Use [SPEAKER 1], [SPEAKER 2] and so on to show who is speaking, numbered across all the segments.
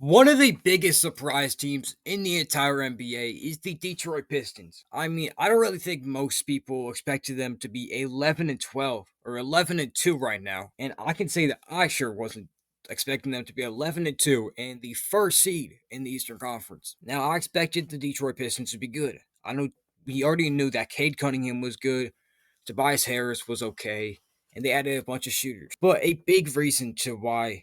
[SPEAKER 1] One of the biggest surprise teams in the entire NBA is the Detroit Pistons. I mean, I don't really think most people expected them to be 11 and 12 or 11 and 2 right now. And I can say that I sure wasn't expecting them to be 11 and 2 and the first seed in the Eastern Conference. Now, I expected the Detroit Pistons to be good. I know we already knew that Cade Cunningham was good, Tobias Harris was okay, and they added a bunch of shooters. But a big reason to why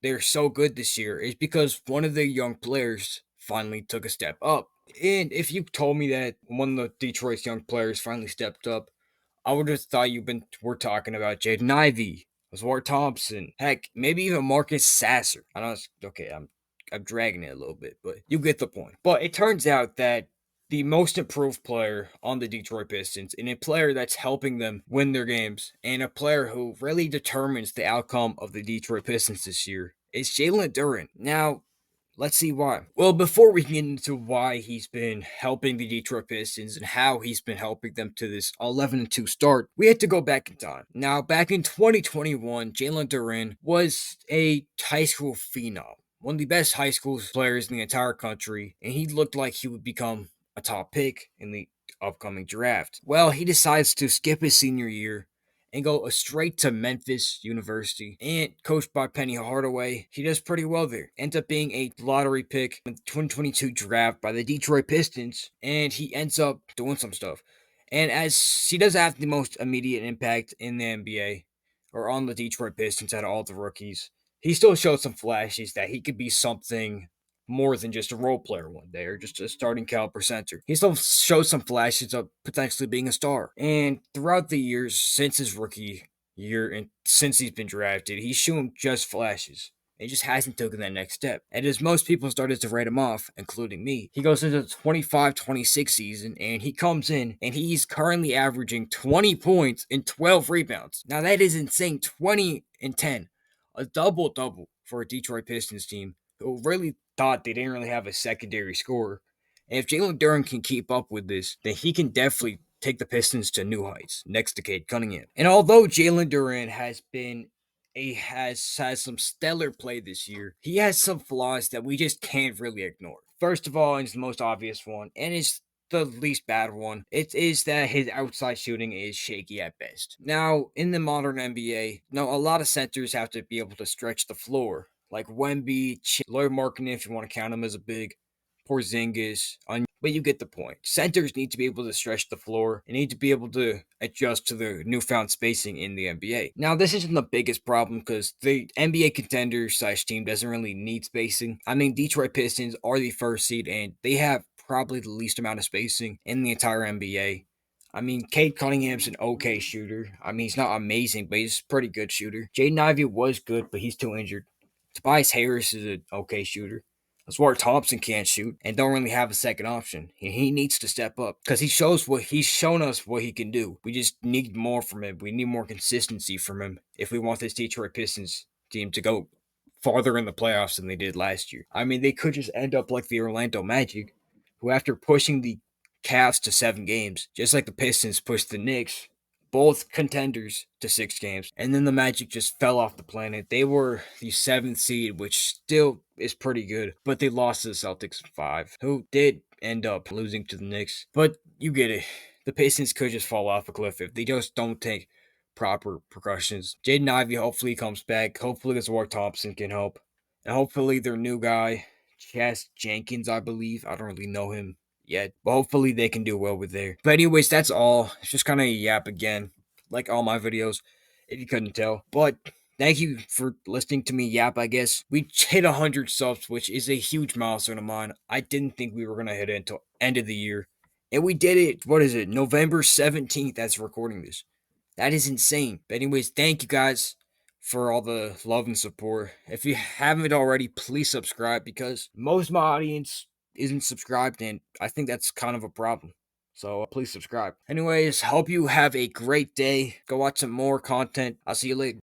[SPEAKER 1] they're so good this year is because one of their young players finally took a step up. And if you told me that one of the Detroit's young players finally stepped up, I would have thought we're talking about Jaden Ivey, Zwart Thompson, heck, maybe even Marcus Sasser. I know it's okay, I'm dragging it a little bit, but you get the point. But it turns out that the most improved player on the Detroit Pistons, and a player that's helping them win their games, and a player who really determines the outcome of the Detroit Pistons this year, is Jalen Duren. Now, let's see why. Well, before we get into why he's been helping the Detroit Pistons and how he's been helping them to this 11-2 start, we had to go back in time. Now, back in 2021, Jalen Duren was a high school phenom, one of the best high school players in the entire country, and he looked like he would become a top pick in the upcoming draft. Well, he decides to skip his senior year and go straight to Memphis University. And coached by Penny Hardaway, he does pretty well there. Ends up being a lottery pick in the 2022 draft by the Detroit Pistons, and he ends up doing some stuff. And as he does have the most immediate impact in the NBA, or on the Detroit Pistons out of all the rookies, he still showed some flashes that he could be something more than just a role player one day or just a starting caliber center. He still shows some flashes of potentially being a star. And throughout the years since his rookie year and since he's been drafted, he's shown just flashes. He just hasn't taken that next step. And as most people started to write him off, including me, he goes into the 25-26 season and he comes in and he's currently averaging 20 points and 12 rebounds. Now that is insane. 20 and 10. A double double for a Detroit Pistons team who really thought they didn't really have a secondary scorer. And if Jalen Duren can keep up with this, then he can definitely take the Pistons to new heights next to Cade Cunningham. And although Jalen Duren has some stellar play this year, he has some flaws that we just can't really ignore. First of all, and it's the most obvious one, and it's the least bad one. It is that his outside shooting is shaky at best. Now, in the modern NBA, a lot of centers have to be able to stretch the floor, like Wemby, Lloyd Markkinen, if you want to count him as a big, Porzingis, but you get the point. Centers need to be able to stretch the floor and need to be able to adjust to the newfound spacing in the NBA. Now, this isn't the biggest problem because the NBA contender slash team doesn't really need spacing. I mean, Detroit Pistons are the first seed and they have probably the least amount of spacing in the entire NBA. I mean, Cade Cunningham's an okay shooter. I mean, he's not amazing, but he's a pretty good shooter. Jaden Ivey was good, but he's too injured. Tobias Harris is an okay shooter. Zwart Thompson can't shoot and don't really have a second option. He needs to step up because he's shown us what he can do. We just need more from him. We need more consistency from him if we want this Detroit Pistons team to go farther in the playoffs than they did last year. I mean, they could just end up like the Orlando Magic, who after pushing the Cavs to 7 games, just like the Pistons pushed the Knicks, both contenders, to 6 games. And then the Magic just fell off the planet. They were the 7th seed, which still is pretty good, but they lost to the Celtics 5, who did end up losing to the Knicks. But you get it. The Pistons could just fall off a cliff if they just don't take proper precautions. Jaden Ivey hopefully comes back. Hopefully this Ward Thompson can help. And hopefully their new guy, Chas Jenkins, I believe. I don't really know him yet. But hopefully they can do well with there. But anyways, that's all. It's just kind of a yap again, like all my videos, if you couldn't tell. But thank you for listening to me yap, I guess. We hit 100 subs, which is a huge milestone of mine. I didn't think we were going to hit it until end of the year. And we did it, what is it, November 17th as recording this. That is insane. But anyways, thank you guys for all the love and support. If you haven't already, please subscribe because most of my audience isn't subscribed, and I think that's kind of a problem. So please subscribe. Anyways, hope you have a great day. Go watch some more content. I'll see you later.